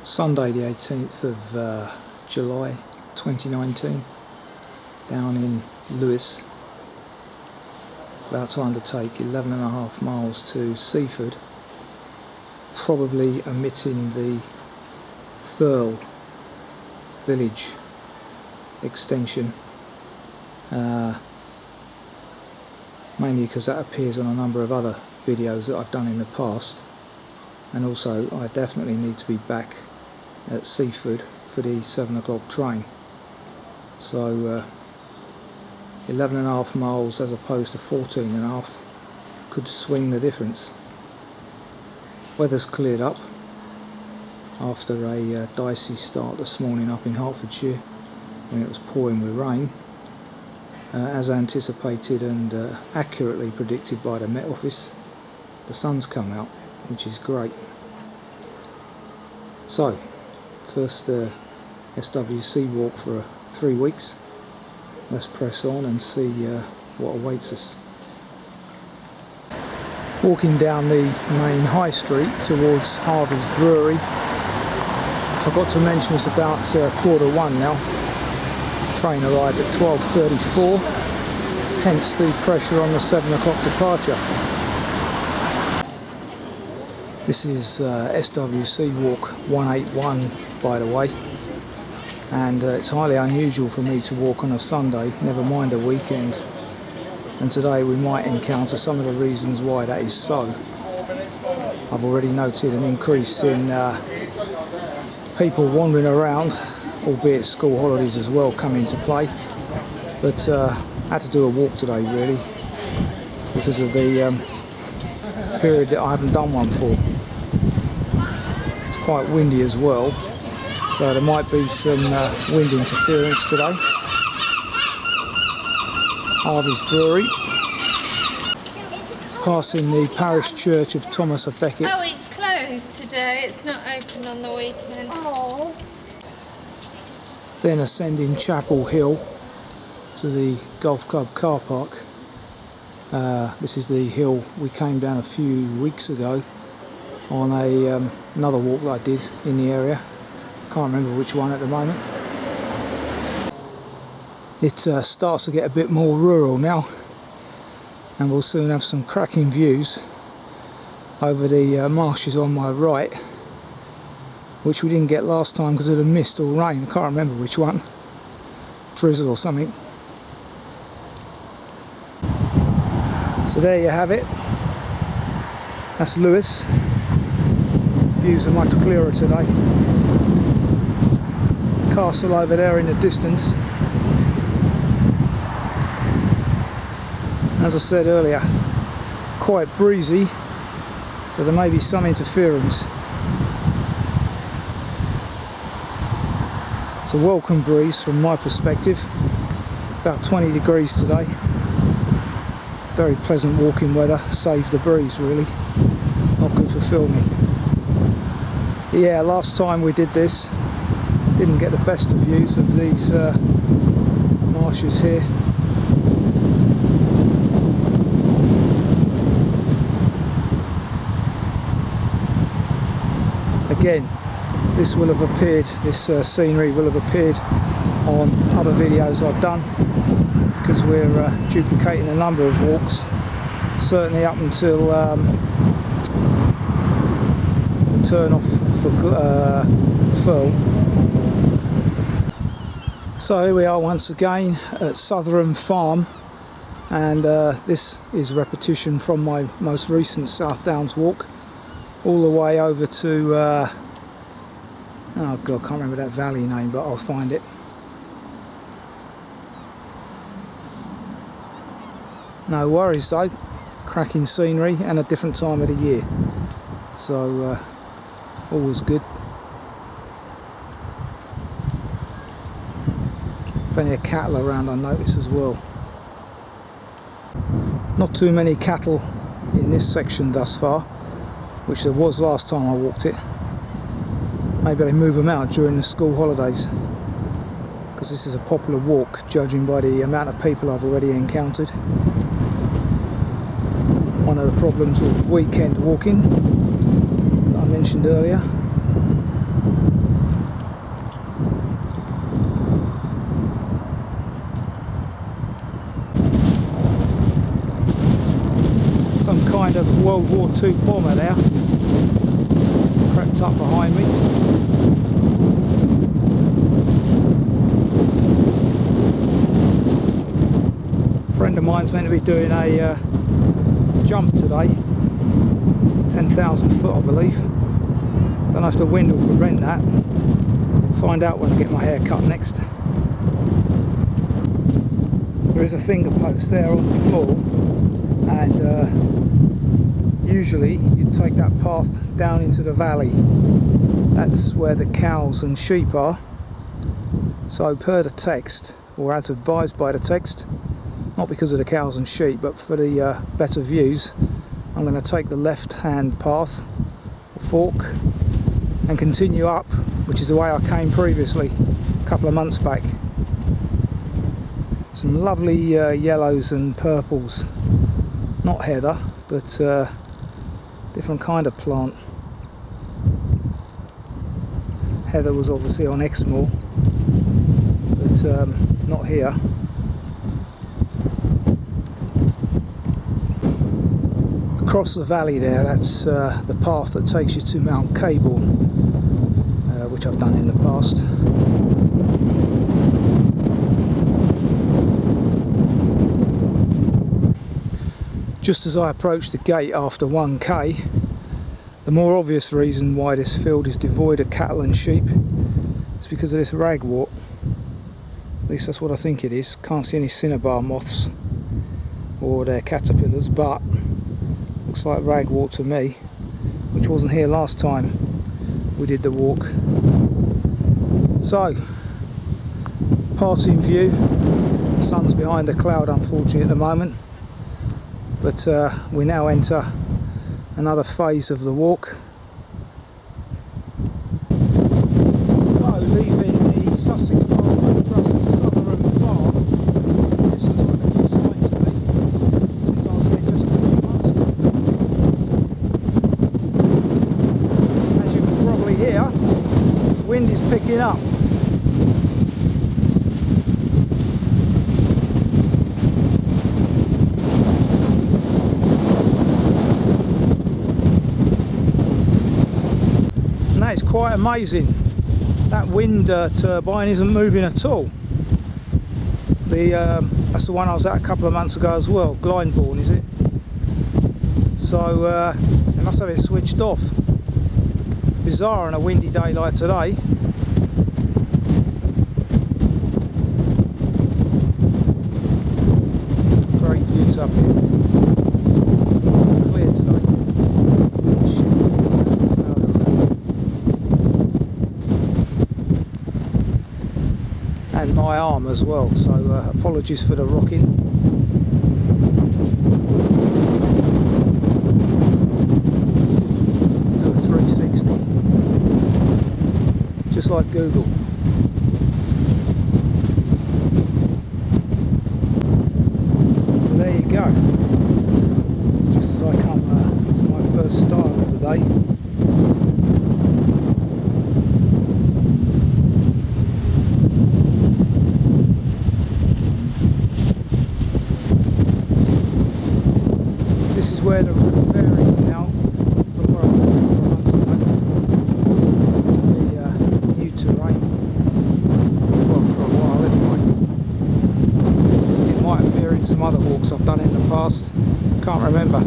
Sunday the 18th of July 2019, down in Lewes, about to undertake 11.5 miles to Seaford, probably omitting the Firle village extension, mainly because that appears on a number of other videos that I've done in the past, and also I definitely need to be back at Seaford for the 7 o'clock train. So 11.5 miles as opposed to 14.5 could swing the difference. Weather's cleared up after a dicey start this morning up in Hertfordshire when it was pouring with rain, as anticipated and accurately predicted by the Met Office. The sun's come out, which is great. So, first SWC walk for 3 weeks. Let's press on and see what awaits us. Walking down the main high street towards Harvey's Brewery. Forgot to mention it's about 1:15 now. Train arrived at 12:34, hence the pressure on the 7 o'clock departure. This is SWC walk 181, by the way, and it's highly unusual for me to walk on a Sunday, never mind a weekend, and today we might encounter some of the reasons why that is so. I've already noted an increase in people wandering around, albeit school holidays as well come into play, but had to do a walk today really because of the period that I haven't done one for. It's quite windy as well, so there might be some wind interference today. Harvey's Brewery, passing the parish church of Thomas of Becket. Oh, it's closed today, it's not open on the weekend. Oh. Then ascending Chapel Hill to the golf club car park. This is the hill we came down a few weeks ago on another walk that I did in the area. Can't remember which one at the moment. It starts to get a bit more rural now, and we'll soon have some cracking views over the marshes on my right, which we didn't get last time because of the mist or rain. I can't remember which one, drizzle or something. So there you have it. That's Lewes. Views are much clearer today. Castle over there in the distance. As I said earlier, quite breezy, so there may be some interference. It's a welcome breeze from my perspective. About 20 degrees today. Very pleasant walking weather, save the breeze really. Not good for filming. But yeah, last time we did this, didn't get the best of views of these marshes here. Again, this will have appeared, this scenery will have appeared on other videos I've done, because we're duplicating a number of walks, certainly up until the turn off for Firle. So here we are once again at Souterham Farm, and this is repetition from my most recent South Downs walk, all the way over to oh god, I can't remember that valley name, but I'll find it. No worries though, cracking scenery and a different time of the year, so always good. Plenty of cattle around I notice as well. Not too many cattle in this section thus far, which there was last time I walked it. Maybe they move them out during the school holidays, because this is a popular walk judging by the amount of people I've already encountered. One of the problems with weekend walking that I mentioned earlier. World War II bomber there. Crept up behind me. A friend of mine's meant to be doing a jump today. 10,000 foot, I believe. Don't know if the wind will prevent that. Find out when I get my hair cut next. There is a finger post there on the floor, and usually you'd take that path down into the valley. That's where the cows and sheep are. So per the text, or as advised by the text, not because of the cows and sheep, but for the better views, I'm going to take the left hand path, or fork, and continue up, which is the way I came previously a couple of months back. Some lovely yellows and purples, not heather, but different kind of plant. Heather was obviously on Exmoor, but not here. Across the valley there, that's the path that takes you to Mount Caburn, which I've done in the past. Just as I approach the gate after 1k, the more obvious reason why this field is devoid of cattle and sheep is because of this ragwort. At least that's what I think it is. Can't see any cinnabar moths or their caterpillars, but looks like ragwort to me, which wasn't here last time we did the walk. So, parting view. Sun's behind a cloud unfortunately at the moment, but we now enter another phase of the walk. So, leaving the Sussex Ouse Southern Farm. This looks like a new site to me since I was here just a few months ago. As you can probably hear, wind is picking up. And that is quite amazing. That wind turbine isn't moving at all. That's the one I was at a couple of months ago as well. Glynde, is it? So they must have it switched off. Bizarre on a windy day like today. Great views up here. It's clear today. And my arm as well, so apologies for the rocking. Let's do a 360, just like Google. So there you go, just as I come to my first style of the day. This is where the route varies now from where I was a couple of months ago to the new terrain. Well, for a while anyway. It might appear in some other walks I've done in the past. Can't remember.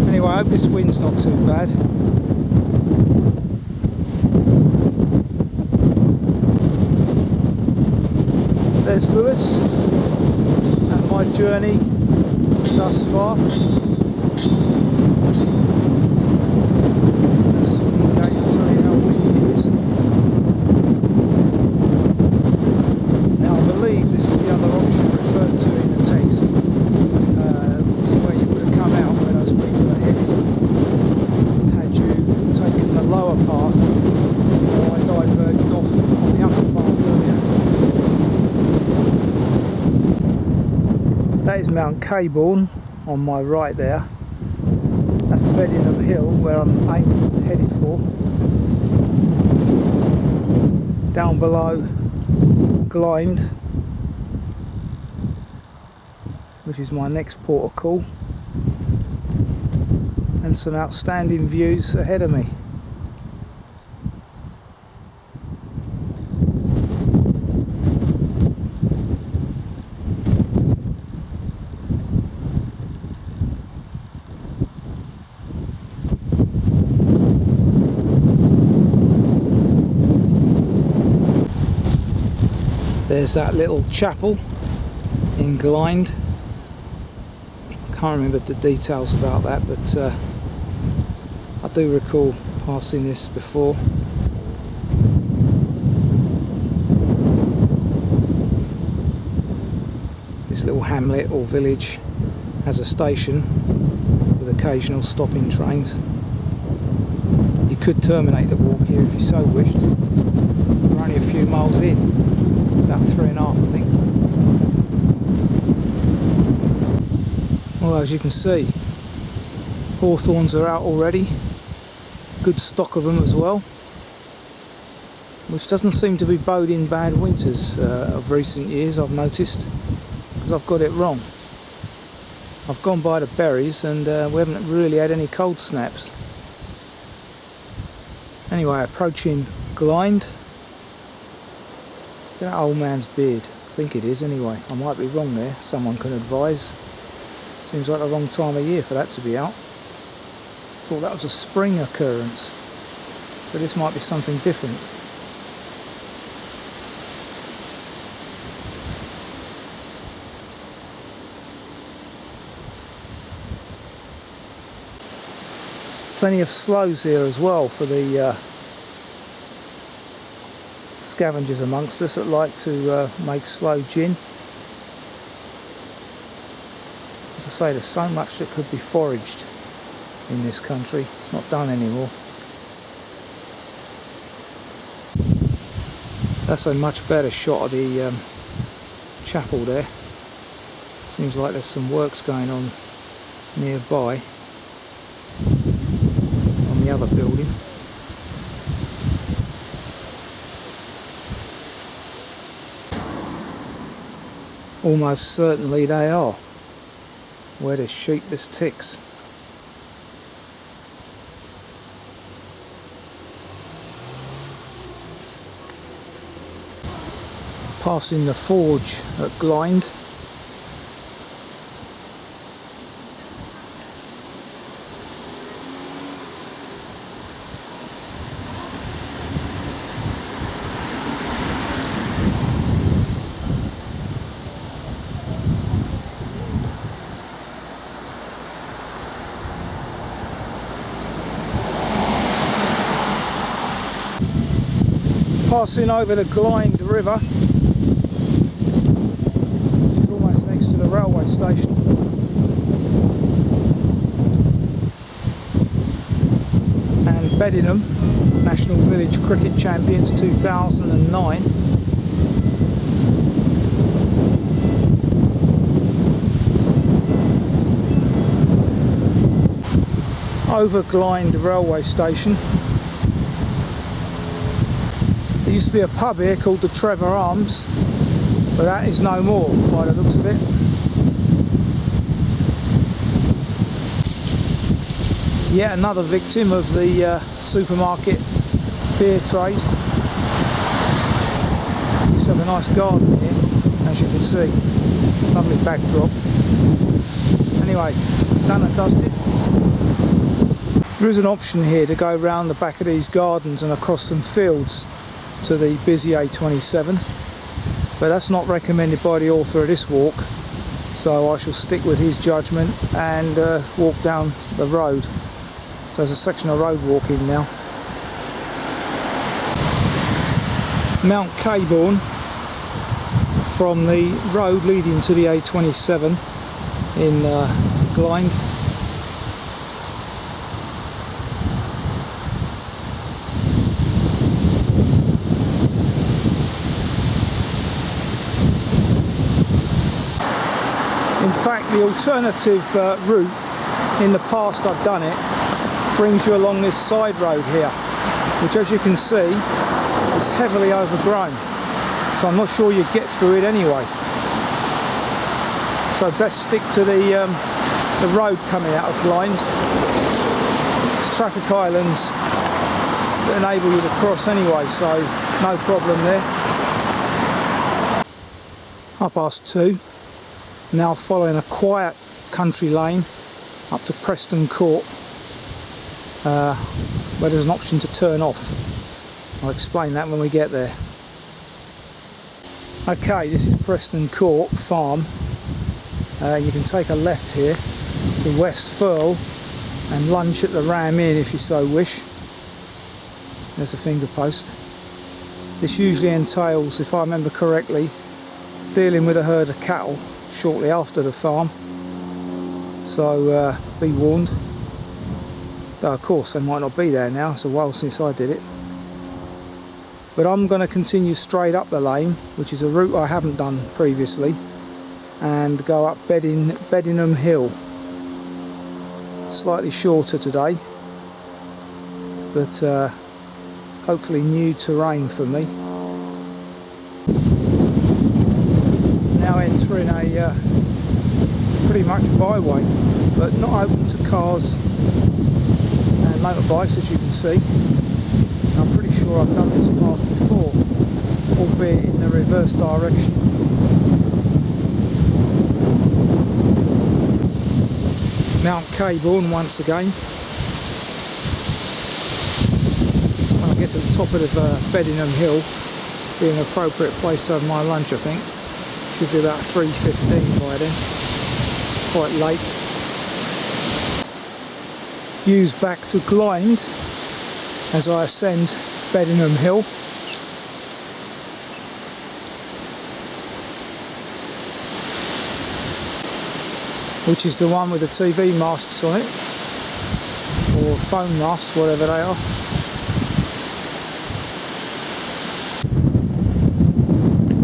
Anyway, I hope this wind's not too bad. There's Lewes. My journey thus far. Let's swing gate and tell you how windy it is. Now I believe this is the other option referred to in the text. This is where you would have come out where those people are headed had you taken the lower path, or I diverged off on the upper path earlier. That is Mount Caburn on my right there. That's Beddingham Hill where I'm headed for. Down below Glynde, which is my next port of call. and some outstanding views ahead of me. There's that little chapel in Glynde. Can't remember the details about that, but I do recall passing this before. This little hamlet or village has a station with occasional stopping trains. You could terminate the walk here if you so wished. We're only a few miles in, about 3.5 I think. Well, as you can see, hawthorns are out already. Good stock of them as well, which doesn't seem to be boding bad winters of recent years, I've noticed, because I've got it wrong. I've gone by the berries and we haven't really had any cold snaps. Anyway, approaching Glynde. That old man's beard, I think it is anyway. I might be wrong there, someone can advise. Seems like the wrong time of year for that to be out. Thought that was a spring occurrence, so this might be something different. Plenty of sloes here as well for the scavengers amongst us that like to make sloe gin. As I say, there's so much that could be foraged in this country. It's not done anymore. That's a much better shot of the chapel there. Seems like there's some works going on nearby on the other building. Almost certainly they are. Where there's sheep, there's ticks. Passing the forge at Glynde. Passing over the Glynde River, which is almost next to the railway station. And Beddingham, National Village Cricket Champions 2009. Over Glynde railway station. There used to be a pub here called the Trevor Arms, but that is no more by the looks of it. Yet another victim of the supermarket beer trade. Used to have a nice garden here, as you can see. Lovely backdrop. Anyway, done and dusted. There is an option here to go round the back of these gardens and across some fields to the busy A27, but that's not recommended by the author of this walk, so I shall stick with his judgment and walk down the road. So there's a section of road walking now. Mount Caburn from the road leading to the A27 in Glynde. In fact, the alternative route, in the past I've done it, brings you along this side road here, which as you can see is heavily overgrown, so I'm not sure you'd get through it anyway. So best stick to the road coming out of Glynde. There's traffic islands that enable you to cross anyway, so no problem there. 2:30. Now following a quiet country lane up to Preston Court, where there's an option to turn off. I'll explain that when we get there. Okay, this is Preston Court Farm. You can take a left here to West Firle and lunch at the Ram Inn if you so wish. There's a finger post. This usually entails, if I remember correctly, dealing with a herd of cattle shortly after the farm, so be warned. Though of course they might not be there now, it's a while since I did it. But I'm going to continue straight up the lane, which is a route I haven't done previously, and go up Beddingham Hill. Slightly shorter today, but hopefully new terrain for me. Now entering a pretty much byway, but not open to cars and motorbikes, as you can see. I'm pretty sure I've done this path before, albeit in the reverse direction. Mount Caburn once again. When I get to the top of Beddingham Hill, be an appropriate place to have my lunch, I think. Should be about 3:15 by then. Quite late. Views back to Glynde as I ascend Beddingham Hill. Which is the one with the TV masts on it, or phone masts, whatever they are.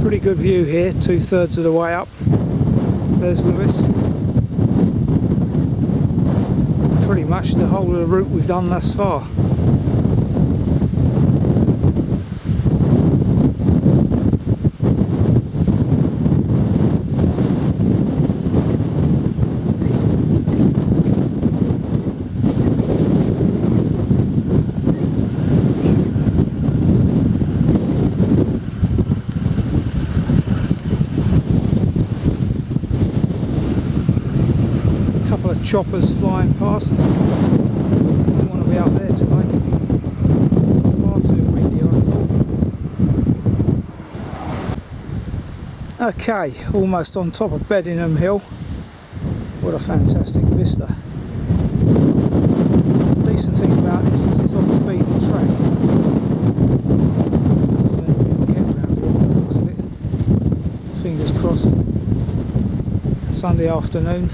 Pretty good view here, 2/3 of the way up. There's Lewes. Pretty much the whole of the route we've done thus far. Choppers flying past. Don't want to be up there today. Far too windy, I thought. Okay, almost on top of Beddingham Hill. What a fantastic vista. Decent thing about this is it's off a beaten track. So people get around here by the looks of it. Fingers crossed. Sunday afternoon.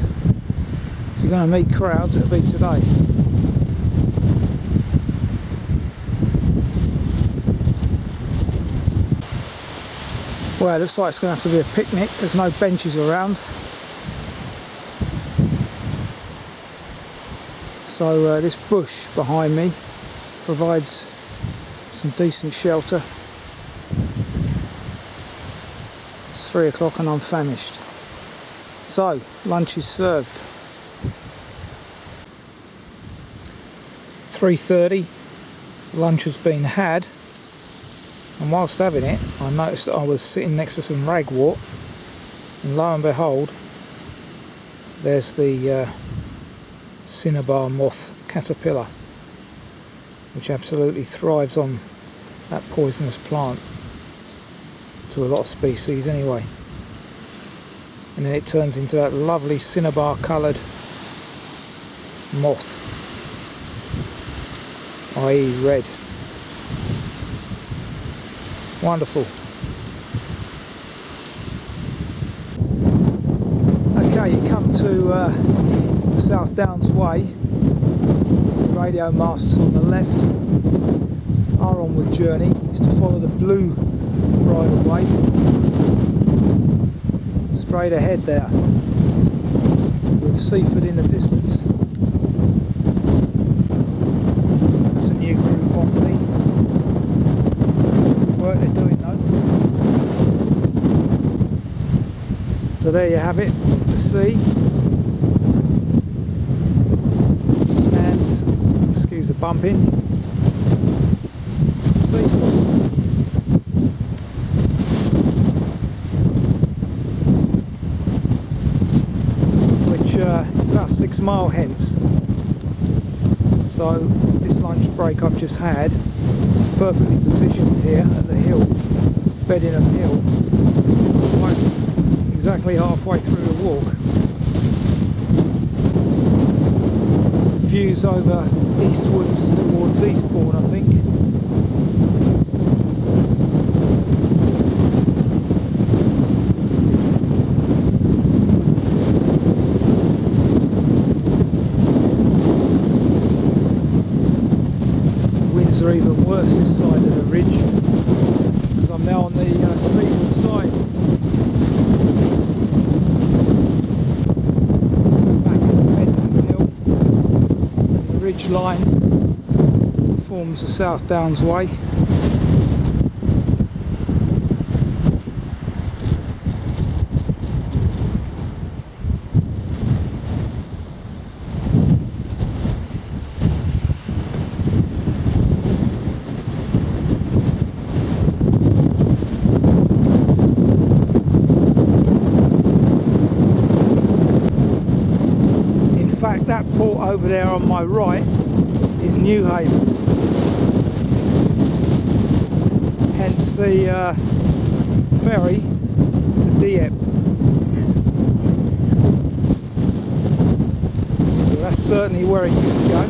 If you're going to meet crowds, it'll be today. Well, it looks like it's going to have to be a picnic. There's no benches around. So this bush behind me provides some decent shelter. It's 3 o'clock and I'm famished. So, lunch is served. 3:30, lunch has been had, and whilst having it I noticed that I was sitting next to some ragwort, and lo and behold there's the cinnabar moth caterpillar, which absolutely thrives on that poisonous plant, to a lot of species anyway, and then it turns into that lovely cinnabar coloured moth, i.e. red. Wonderful. Okay, you come to South Downs Way. The radio masts on the left. Our onward journey is to follow the blue bridle way. Straight ahead there, with Seaford in the distance. That's a new group on me. Good work they're doing though. So there you have it, the sea. And excuse the bumping. Seaford. Which is about 6 miles hence. So this lunch break I've just had is perfectly positioned here at the hill, Beddingham Hill. It's almost exactly halfway through the walk. Views over eastwards towards Eastbourne, I think. Winds are even worse this side of the ridge, because I'm now on the seaward side. Back at the Beddingham Hill, and the ridge line forms the South Downs Way. That port over there on my right is Newhaven, hence the ferry to Dieppe. Well, that's certainly where it used to go.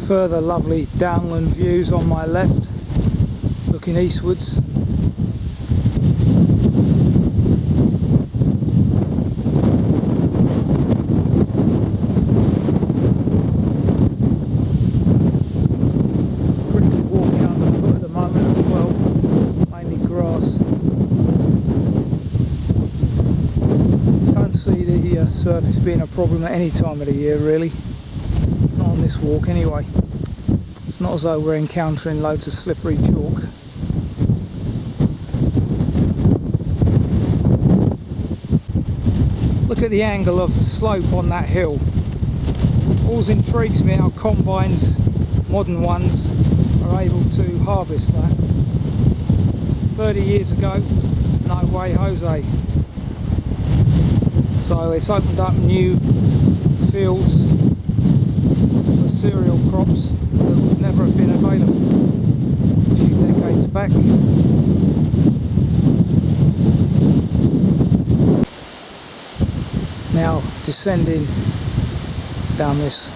Further lovely downland views on my left, looking eastwards. Pretty good walking underfoot at the moment as well, mainly grass. Don't see the surface being a problem at any time of the year really. Not on this walk anyway. It's not as though we're encountering loads of slippery chalk. Look at the angle of slope on that hill. Always intrigues me how combines, modern ones, are able to harvest that. 30 years ago, no way Jose. So it's opened up new fields for cereal crops that would never have been available a few decades back. Now descending down this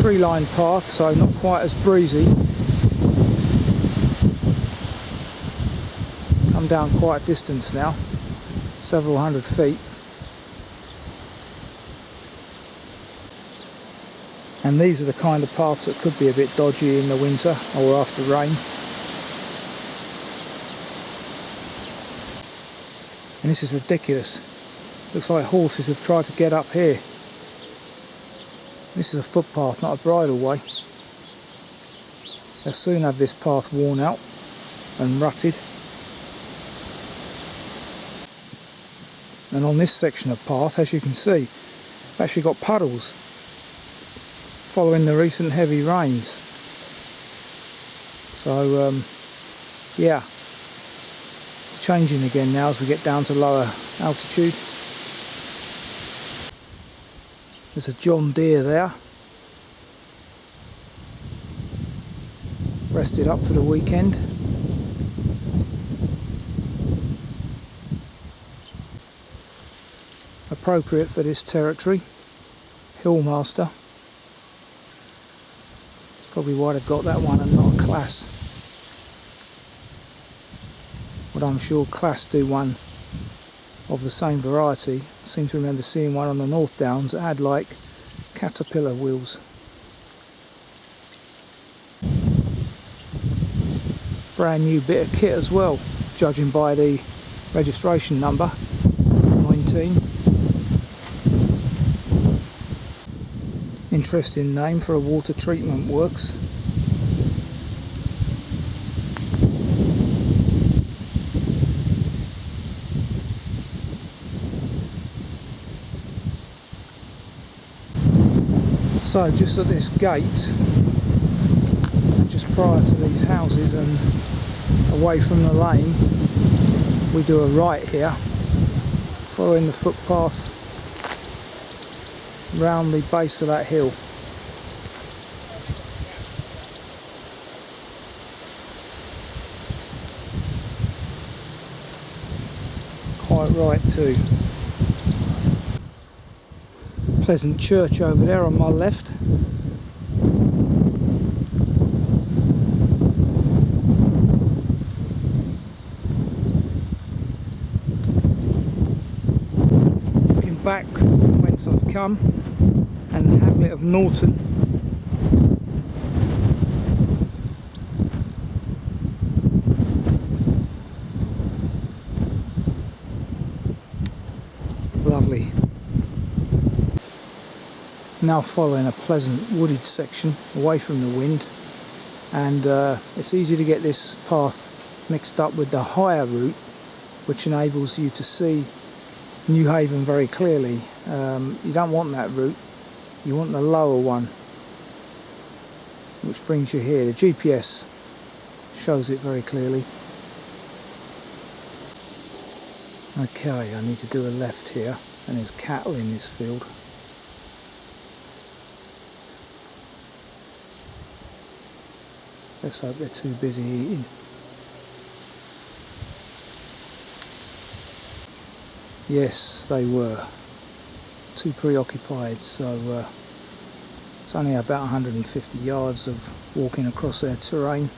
tree-lined path, so not quite as breezy. Come down quite a distance now, several hundred feet. And these are the kind of paths that could be a bit dodgy in the winter or after rain. And this is ridiculous. Looks like horses have tried to get up here. This is a footpath, not a bridleway. They'll soon have this path worn out and rutted. And on this section of path, as you can see, I've actually got puddles following the recent heavy rains. So yeah, it's changing again now as we get down to lower altitude. There's a John Deere there, rested up for the weekend. Appropriate for this territory, Hillmaster. Probably why they've got that one and not a Class. But I'm sure Class do one of the same variety. I seem to remember seeing one on the North Downs that had like caterpillar wheels. Brand new bit of kit as well, judging by the registration number, 19. Interesting name for a water treatment works. So just at this gate, and just prior to these houses and away from the lane, we do a right here, following the footpath round the base of that hill. Quite right too. Pleasant church over there on my left. Looking back from whence I've come, and the hamlet of Norton. Lovely. Now following a pleasant wooded section away from the wind, and it's easy to get this path mixed up with the higher route, which enables you to see Newhaven very clearly. You don't want that route, you want the lower one, which brings you here. The GPS shows it very clearly. Okay, I need to do a left here, and there's cattle in this field. Let's hope they're too busy eating. Yes, they were. Too preoccupied, so it's only about 150 yards of walking across their terrain.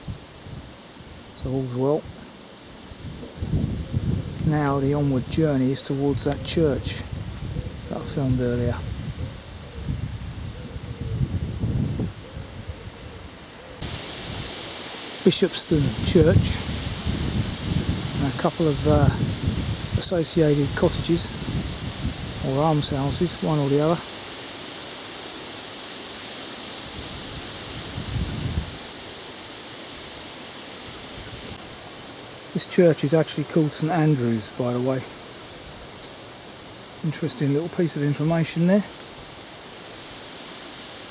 So all's well. Now the onward journey is towards that church that I filmed earlier. Bishopstone Church, and a couple of associated cottages or almshouses, one or the other. This church is actually called St Andrew's, by the way. Interesting little piece of information there.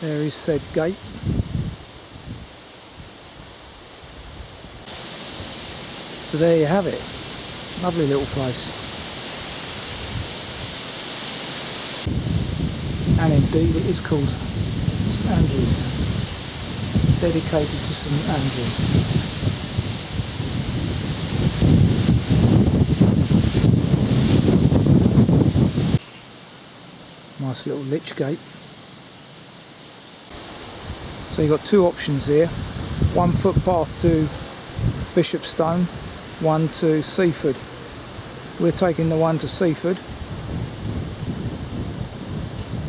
There is said gate. So there you have it. Lovely little place. And indeed it is called St Andrew's. Dedicated to St Andrew. Nice little lich gate. So you've got two options here. One footpath to Bishopstone, one to Seaford. We're taking the one to Seaford,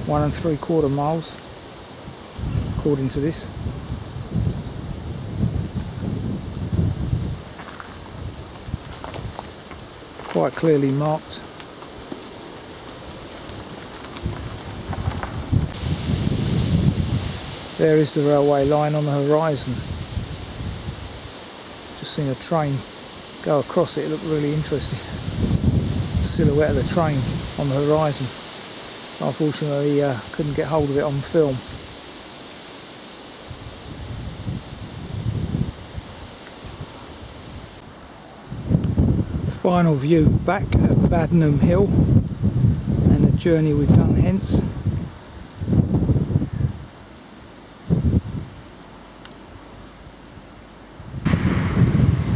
1 3/4 miles according to this. Quite clearly marked. There is the railway line on the horizon. Just seen a train go across it. It looked really interesting. Silhouette of the train on the horizon. Unfortunately, couldn't get hold of it on film. Final view back at Beddingham Hill and the journey we've done hence.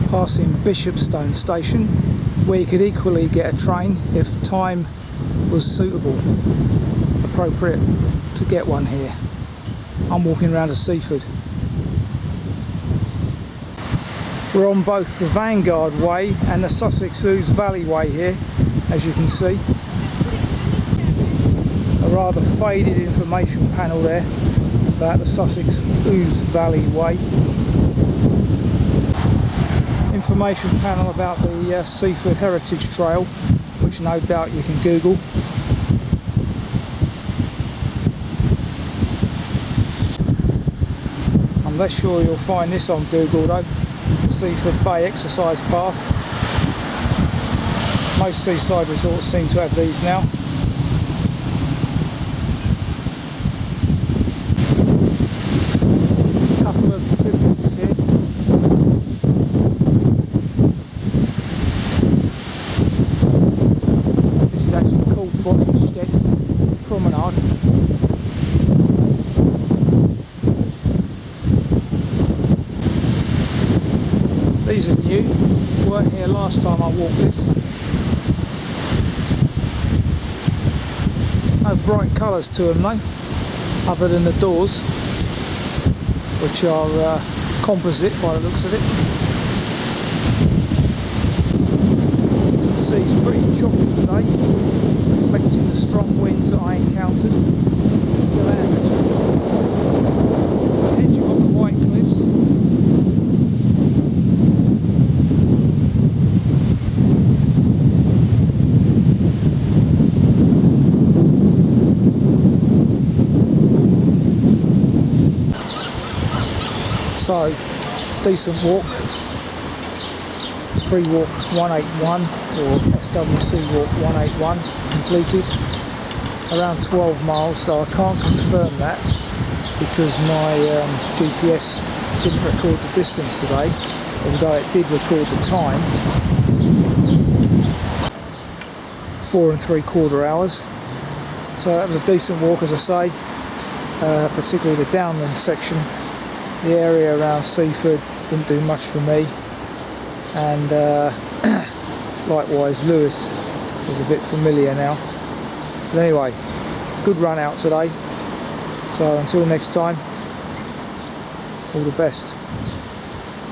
Passing Bishopstone station, where you could equally get a train if time was suitable, appropriate to get one here. I'm walking around to Seaford. We're on both the Vanguard Way and the Sussex Ouse Valley Way here, as you can see. A rather faded information panel there about the Sussex Ouse Valley Way. Information panel about the Seaford Heritage Trail, which no doubt you can Google. I'm less sure you'll find this on Google though. Seaford Bay Exercise Path. Most seaside resorts seem to have these now. deck promenade. These are new, weren't here last time I walked this. No bright colours to them though, other than the doors, which are composite by the looks of it. The sea's pretty choppy today, reflecting the strong winds that I encountered. It's still average. Ahead you've got the white cliffs. So, decent walk, free walk 181 or SWC walk 181 completed, around 12 miles, though I can't confirm that because my GPS didn't record the distance today, although it did record the time, 4 3/4 hours. So that was a decent walk, as I say, particularly the downland section. The area around Seaford didn't do much for me, and likewise Lewes is a bit familiar now. But anyway, good run out today, so until next time, all the best.